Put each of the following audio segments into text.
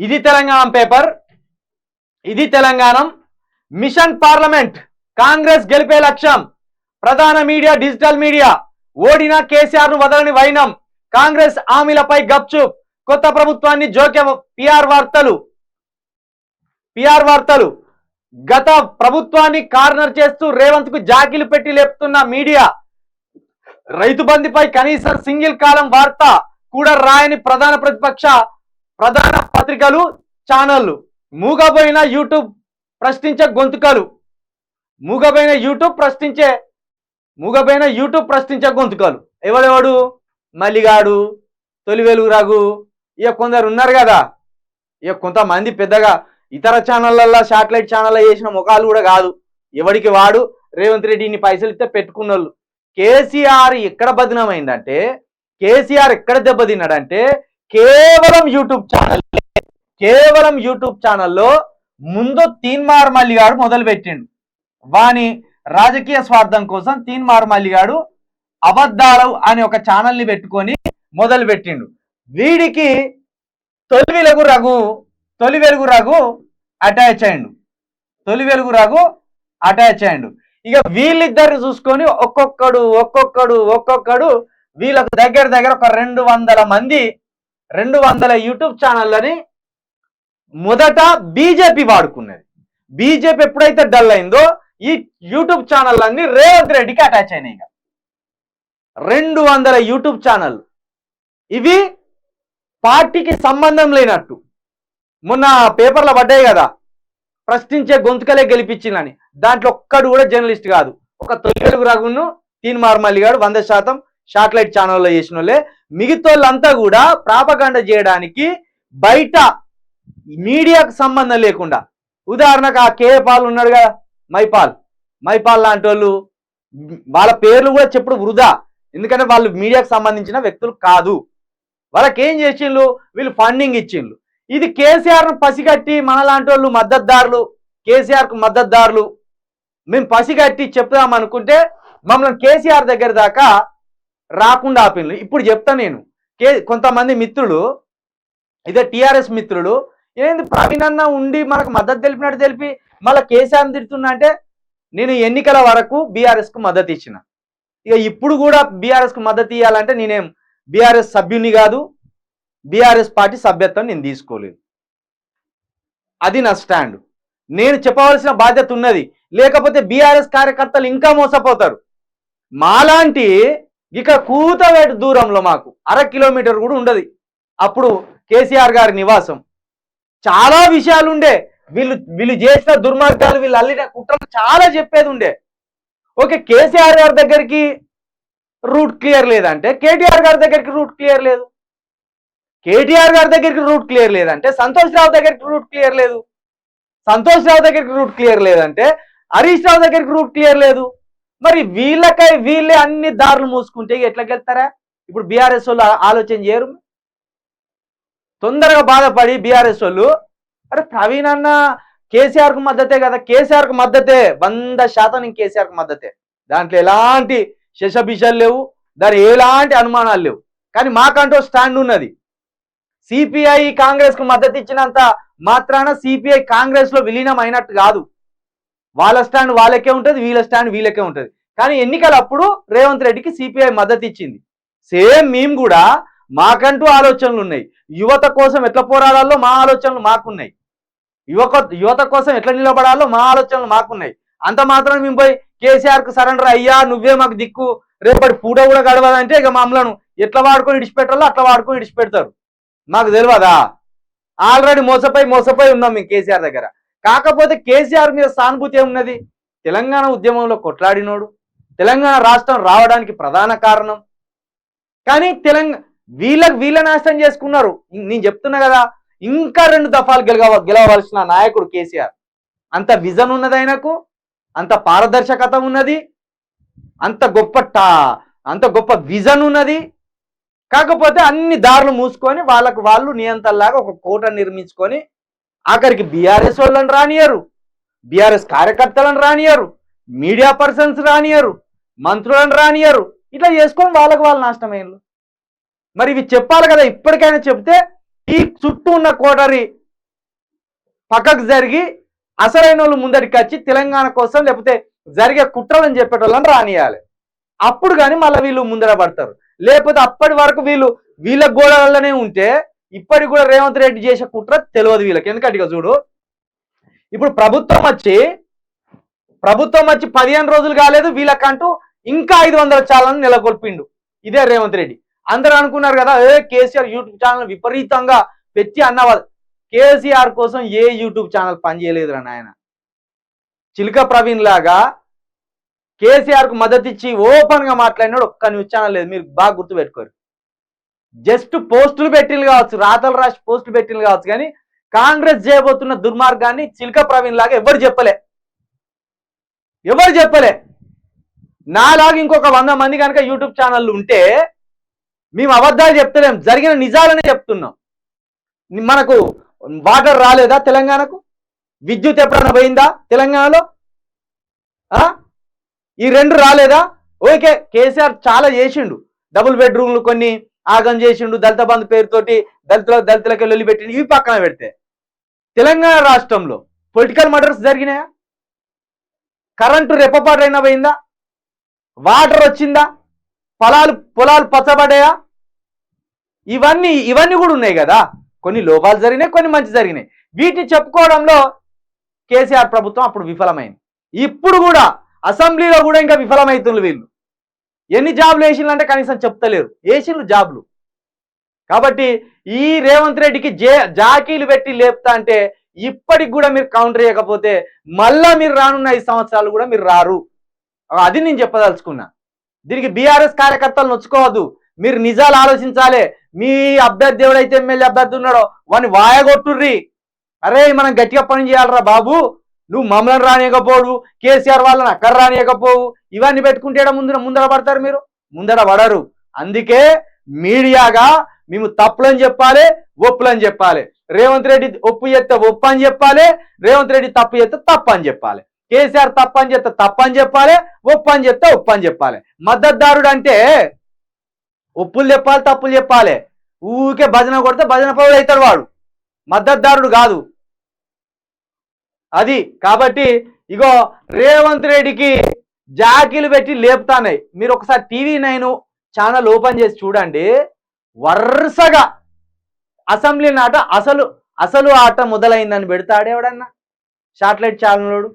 ఇది తెలంగాణ పేపర్, ఇది Telangana machine parliament, Congress గెలిపే లక్ష్యం, ప్రధాన మీడియా డిజిటల్ మీడియా, ఓడిన కేసీఆర్ ను వదలని వైనం, కాంగ్రెస్ హామీలపై గప్చుప్, కొత్త ప్రభుత్వాన్ని జోక్యం, పిఆర్ వార్తలు, గత ప్రభుత్వాన్ని కార్నర్ చేస్తూ రేవంత్ కు జాకీలు పెట్టి లేపుతున్న మీడియా, రైతు బంధుపై కనీసం సింగిల్ కాలం వార్త కూడా రాయని ప్రధాన పత్రికలు, ఛానళ్లు, మూగబోయిన యూట్యూబ్ ప్రశ్నించే గొంతుకలు, ఎవడెవడు మల్లిగాడు, తొలి వెలుగు రఘు, ఇక కొందరు ఉన్నారు కదా, ఇక కొంతమంది పెద్దగా ఇతర ఛానళ్ళల్లో శాటిలైట్ ఛానల్లో చేసిన ముఖాలు కూడా కాదు, ఎవడికి వాడు రేవంత్ రెడ్డి ఇన్ని పైసలు ఇస్తే పెట్టుకున్నోళ్ళు. కేసీఆర్ ఎక్కడ బదనామైందంటే, కేసీఆర్ ఎక్కడ దెబ్బతిన్నాడంటే కేవలం యూట్యూబ్ ఛానల్లో ముందు తీన్మార్ మల్లిగాడు మొదలు పెట్టిండు. వాని రాజకీయ స్వార్థం కోసం తీన్మార్ మల్లిగాడు అబద్ధాలు అనే ఒక ఛానల్ని పెట్టుకొని మొదలు పెట్టిండు. వీడికి తొలి వెలుగు రఘు అటాచ్ అయ్యిండు. ఇక వీళ్ళిద్దరు చూసుకొని ఒక్కొక్కడు వీళ్ళకు దగ్గర ఒక 200 మంది 200 యూట్యూబ్ ఛానళ్ళని మొదట బీజేపీ వాడుకున్నది. బీజేపీ ఎప్పుడైతే డల్ అయిందో ఈ యూట్యూబ్ ఛానళ్ళన్నీ రేవంత్ రెడ్డికి అటాచ్ అయినాయి. 200 యూట్యూబ్ ఛానళ్ళు ఇవి పార్టీకి సంబంధం లేనట్టు మొన్న పేపర్లో పడ్డాయి కదా, ప్రశ్నించే గొంతుకలే గెలిపించిందని. దాంట్లో ఒక్కడు కూడా జర్నలిస్ట్ కాదు. ఒక తొలి వెలుగు రఘును తీన్మార్ మల్లిగాడు 100% శాటిలైట్ ఛానల్లో చేసిన వాళ్ళే. మిగతాళ్ళంతా కూడా ప్రాపగండ చేయడానికి బయట మీడియాకు సంబంధం లేకుండా, ఉదాహరణకు ఆ కే పాల్ ఉన్నాడు కదా, మైపాల్ లాంటి వాళ్ళు, వాళ్ళ పేర్లు కూడా చెప్పుడు వృధా, ఎందుకంటే వాళ్ళు మీడియాకు సంబంధించిన వ్యక్తులు కాదు. వాళ్ళకి ఏం చేసిండ్రు, వీళ్ళు ఫండింగ్ ఇచ్చిండ్రు. ఇది కేసీఆర్ను పసిగట్టి మనలాంటి వాళ్ళు మద్దతుదారులు, కేసీఆర్కు మద్దతుదారులు మేము పసిగట్టి చెప్తాం అనుకుంటే మమ్మల్ని కేసీఆర్ దగ్గర దాకా రాకుండా ఆపిండ్రు. ఇప్పుడు చెప్తా నేను, కొంతమంది మిత్రులు, ఇదే టీఆర్ఎస్ మిత్రులు, ఏంది ప్రవీణ్ అన్న ఉండి మనకు మద్దతు తెలిపినట్టు తెలిపి మళ్ళీ కేసీఆర్ని తిడుతున్నా అంటే, నేను ఎన్నికల వరకు బీఆర్ఎస్కు మద్దతు ఇచ్చిన, ఇక ఇప్పుడు కూడా బీఆర్ఎస్కు మద్దతు ఇవ్వాలంటే నేనేం బీఆర్ఎస్ సభ్యుని కాదు, బీఆర్ఎస్ పార్టీ సభ్యత్వం నేను తీసుకోలేదు. అది నా స్టాండ్. నేను చెప్పవలసిన బాధ్యత ఉన్నది, లేకపోతే బీఆర్ఎస్ కార్యకర్తలు ఇంకా మోసపోతారు. మాలాంటి ఇక కూతవేటు దూరంలో మాకు 1/2 కిలోమీటర్ కూడా ఉండదు అప్పుడు కేసీఆర్ గారి నివాసం. చాలా విషయాలు ఉండే, వీళ్ళు చేసిన దుర్మార్గాలు, వీళ్ళు అల్లిన కుట్రలు చాలా చెప్పేది ఉండే. ఓకే, కేసీఆర్ గారి దగ్గరికి రూట్ క్లియర్ లేదంటే కేటీఆర్ గారి దగ్గరికి రూట్ క్లియర్ లేదు, కేటీఆర్ గారి దగ్గరికి రూట్ క్లియర్ లేదంటే సంతోష్ రావు దగ్గరికి రూట్ క్లియర్ లేదు, సంతోష్ రావు దగ్గరికి రూట్ క్లియర్ లేదంటే హరీష్ రావు దగ్గరికి రూట్ క్లియర్ లేదు. మరి వీళ్ళే అన్ని దారులు మూసుకుంటే ఎట్లా గెలుస్తారా? ఇప్పుడు బీఆర్ఎస్ వాళ్ళు ఆలోచన చేయరు. తొందరగా బాధపడి బీఆర్ఎస్ వాళ్ళు, అరే ప్రవీణ్ అన్న కేసీఆర్కు మద్దతే కదా, కేసీఆర్కు మద్దతే, 100% నేను కేసీఆర్కు మద్దతే, దాంట్లో ఎలాంటి శశబిషాలు లేవు, దాని ఎలాంటి అనుమానాలు లేవు. కానీ మాకంటూ స్టాండ్ ఉన్నది. సిపిఐ కాంగ్రెస్ కు మద్దతు ఇచ్చినంత మాత్రాన సిపిఐ కాంగ్రెస్ లో విలీనం అయినట్టు కాదు. వాళ్ళ స్టాండ్ వాళ్ళకే ఉంటుంది, వీళ్ళ స్టాండ్ వీళ్ళకే ఉంటుంది. కానీ ఎన్నికలప్పుడు రేవంత్ రెడ్డికి సిపిఐ మద్దతు ఇచ్చింది. సేమ్ మేము కూడా మాకంటూ ఆలోచనలు ఉన్నాయి. యువత కోసం ఎట్లా పోరాడాలో మా ఆలోచనలు మాకున్నాయి, యువత కోసం ఎట్లా నిలబడాలో మా ఆలోచనలు మాకున్నాయి. అంత మాత్రం మేము పోయి కేసీఆర్ కు సరెండర్ అయ్యా నువ్వే మాకు దిక్కు, రేపటి పూట కూడా గడవదంటే ఇక మమ్మలను ఎట్లా వాడుకొని ఇడిచిపెట్టాలో అట్లా వాడుకొని ఇడిచిపెడతారు. మాకు తెలియదా? ఆల్రెడీ మోసపోయి ఉన్నాం మేము కేసీఆర్ దగ్గర. కాకపోతే కేసీఆర్ మీద సానుభూతి ఏమున్నది? తెలంగాణ ఉద్యమంలో కొట్లాడినోడు, తెలంగాణ రాష్ట్రం రావడానికి ప్రధాన కారణం. కానీ వీళ్ళ నాశనం చేసుకున్నారు. నేను చెప్తున్నా కదా, ఇంకా 2 దఫాలు గెలవవలసిన నాయకుడు కేసీఆర్. అంత విజన్ ఉన్నది ఆయనకు, అంత పారదర్శకత ఉన్నది, అంత గొప్ప విజన్ ఉన్నది. కాకపోతే అన్ని దారులు మూసుకొని వాళ్ళకు వాళ్ళు నియంత్రణలాగా ఒక కోట నిర్మించుకొని ఆఖరికి బీఆర్ఎస్ వాళ్ళని రానియరు, బీఆర్ఎస్ కార్యకర్తలను రానియరు, మీడియా పర్సన్స్ రానియరు, మంత్రులను రానియరు. ఇట్లా చేసుకొని వాళ్ళకు వాళ్ళు నాశనమైనరు. మరి ఇవి చెప్పాలి కదా, ఇప్పటికైనా చెప్తే ఈ చుట్టూ ఉన్న కోటరి పక్కకు జరిగి అసలైన వాళ్ళు ముందరికి వచ్చి తెలంగాణ కోసం లేకపోతే జరిగే కుట్రలని చెప్పేటోళ్ళని రానియాలి. అప్పుడు కానీ మళ్ళీ వీళ్ళు ముందర పడతారు. లేకపోతే అప్పటి వరకు వీళ్ళ గోడలనే ఉంటే ఇప్పటికి కూడా రేవంత్ రెడ్డి చేసే కుట్ర తెలియదు వీళ్ళకి. ఎందుకంటే ఇక చూడు, ఇప్పుడు ప్రభుత్వం వచ్చి 15 రోజులు కాలేదు, వీళ్ళకంటూ ఇంకా 500 ఛానల్ నెలకొల్పిండు ఇదే రేవంత్ రెడ్డి. అందరూ అనుకున్నారు కదా కేసీఆర్ యూట్యూబ్ ఛానల్ విపరీతంగా పెట్టి అన్నవాళ్ళు. కేసీఆర్ కోసం ఏ యూట్యూబ్ ఛానల్ పనిచేయలేదురా నాయన. చిలుక ప్రవీణ్ లాగా కేసీఆర్ కు మద్దతు ఇచ్చి ఓపెన్ గా మాట్లాడినాడు ఒక్క న్యూస్ ఛానల్ లేదు. మీరు బాగా గుర్తుపెట్టుకోరు. జస్ట్ పోస్టులు పెట్టిలు కావచ్చు, రాతలు రాసి పోస్టులు పెట్టిలు కావచ్చు, కానీ కాంగ్రెస్ చేయబోతున్న దుర్మార్గాన్ని చిలుక ప్రవీణ్ లాగా ఎవరు చెప్పలే. నాలాగా ఇంకొక 100 మంది కనుక యూట్యూబ్ ఛానళ్ళు ఉంటే మేము అబద్ధాలు చెప్తలేం, జరిగిన నిజాలనే చెప్తున్నాం. మనకు వాటర్ రాలేదా తెలంగాణకు? విద్యుత్ ఎప్పుడైనా పోయిందా తెలంగాణలో? ఈ 2 రాలేదా? ఓకే, కేసీఆర్ చాలా చేసిండు. డబుల్ బెడ్రూమ్లు కొన్ని ఆగం చేసిండు, దళిత బంధు పేరుతోటి దళితులకి లొల్లి పెట్టిండు. ఇవి పక్కన పెడితే తెలంగాణ రాష్ట్రంలో పొలిటికల్ మర్డర్స్ జరిగినాయా? కరెంటు రెప్పపాటైనా పోయిందా? వాటర్ వచ్చిందా? పొలాలు పచ్చబడ్డాయా? ఇవన్నీ కూడా ఉన్నాయి కదా. కొన్ని లోపాలు జరిగినాయి, కొన్ని మంచి జరిగినాయి. వీటిని చెప్పుకోవడంలో కేసీఆర్ ప్రభుత్వం అప్పుడు విఫలమైంది. ఇప్పుడు కూడా అసెంబ్లీలో కూడా ఇంకా విఫలమవుతున్నారు వీళ్ళు. ఎన్ని జాబ్లు వేసిండ్రు అంటే కనీసం చెప్తలేరు, వేసిండ్రు జాబ్లు. కాబట్టి ఈ రేవంత్ రెడ్డికి జాకీలు పెట్టి లేపుతా అంటే ఇప్పటికి కూడా మీరు కౌంటర్ చేయకపోతే మళ్ళా మీరు రానున్న 5 సంవత్సరాలు కూడా మీరు రారు. అది నేను చెప్పదలుచుకున్నా. దీనికి బీఆర్ఎస్ కార్యకర్తలు నొచ్చుకోవద్దు, మీరు నిజాలు ఆలోచించాలి. మీ అభ్యర్థి ఎవడైతే ఎమ్మెల్యే అభ్యర్థి ఉన్నాడో వాడిని వాయగొట్టుర్రి. అరే మనం గట్టిగా పని చేయాలరా బాబు, నువ్వు మమ్మల్ని రానియకపోవు, కేసీఆర్ వాళ్ళని అక్కడ రానియకపోవు, ఇవన్నీ పెట్టుకుంటే ముందర పడతారు. మీరు ముందర పడరు. అందుకే మీడియాగా మేము తప్పులని చెప్పాలి, ఒప్పులని చెప్పాలి. రేవంత్ రెడ్డి ఒప్పు చేస్తే ఒప్పు అని చెప్పాలి, రేవంత్ రెడ్డి తప్పు చేస్తే తప్పు అని చెప్పాలి. కేసీఆర్ తప్పు అని చెప్తే తప్పు అని చెప్పాలి, ఒప్పు అని చెప్తే ఒప్పు అని చెప్పాలి. మద్దతుదారుడు అంటే ఒప్పులు చెప్పాలి, తప్పులు చెప్పాలి. ఊరికే భజన కొడితే భజన పౌరుడు అవుతాడు వాడు, మద్దతుదారుడు కాదు. అది కాబట్టి ఇగో రేవంత్ రెడ్డికి జాకీలు పెట్టి లేపుతాన్నాయి. మీరు ఒకసారి TV9 ఛానల్ ఓపెన్ చేసి చూడండి. వరుసగా అసెంబ్లీ నాట అసలు ఆట మొదలైందని పెడతాడు ఎవడన్నా satellite channel.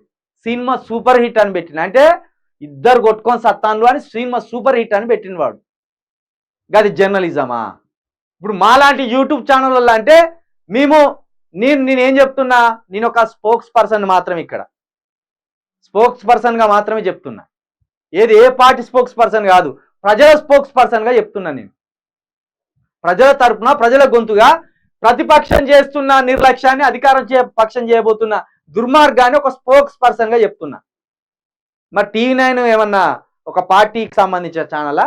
Cinema super hit అని పెట్టిన, అంటే ఇద్దరు కొట్టుకొని సత్తాన్లు అని సినిమా సూపర్ హిట్ అని పెట్టిన వాడు. గది జర్నలిజమా? ఇప్పుడు మాలాంటి యూట్యూబ్ ఛానల్ వల్ల అంటే నేనేం చెప్తున్నా, నేను ఒక స్పోక్స్ పర్సన్ మాత్రమే, ఇక్కడ స్పోక్స్ పర్సన్గా మాత్రమే చెప్తున్నా. ఏది ఏ పార్టీ స్పోక్స్ పర్సన్ కాదు, ప్రజల స్పోక్స్ పర్సన్గా చెప్తున్నా. నేను ప్రజల తరపున, ప్రజల గొంతుగా ప్రతిపక్షం చేస్తున్న నిర్లక్ష్యాన్ని అధికారం పక్షం చేయబోతున్న దుర్మార్గాన్ని ఒక స్పోక్స్ పర్సన్గా చెప్తున్నా. మరి TV9 ఏమన్నా ఒక పార్టీకి సంబంధించిన ఛానలా?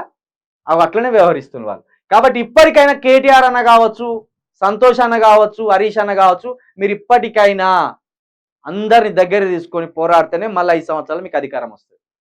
అవి అట్లనే వ్యవహరిస్తున్న వాళ్ళు. కాబట్టి ఇప్పటికైనా కేటీఆర్ అన్న కావచ్చు, సంతోష్ అన్న కావచ్చు, హరీష్ అన్న కావచ్చు, మీరు ఇప్పటికైనా అందరిని దగ్గర తీసుకొని పోరాడితేనే మళ్ళీ 5 సంవత్సరాలు మీకు అధికారం వస్తుంది.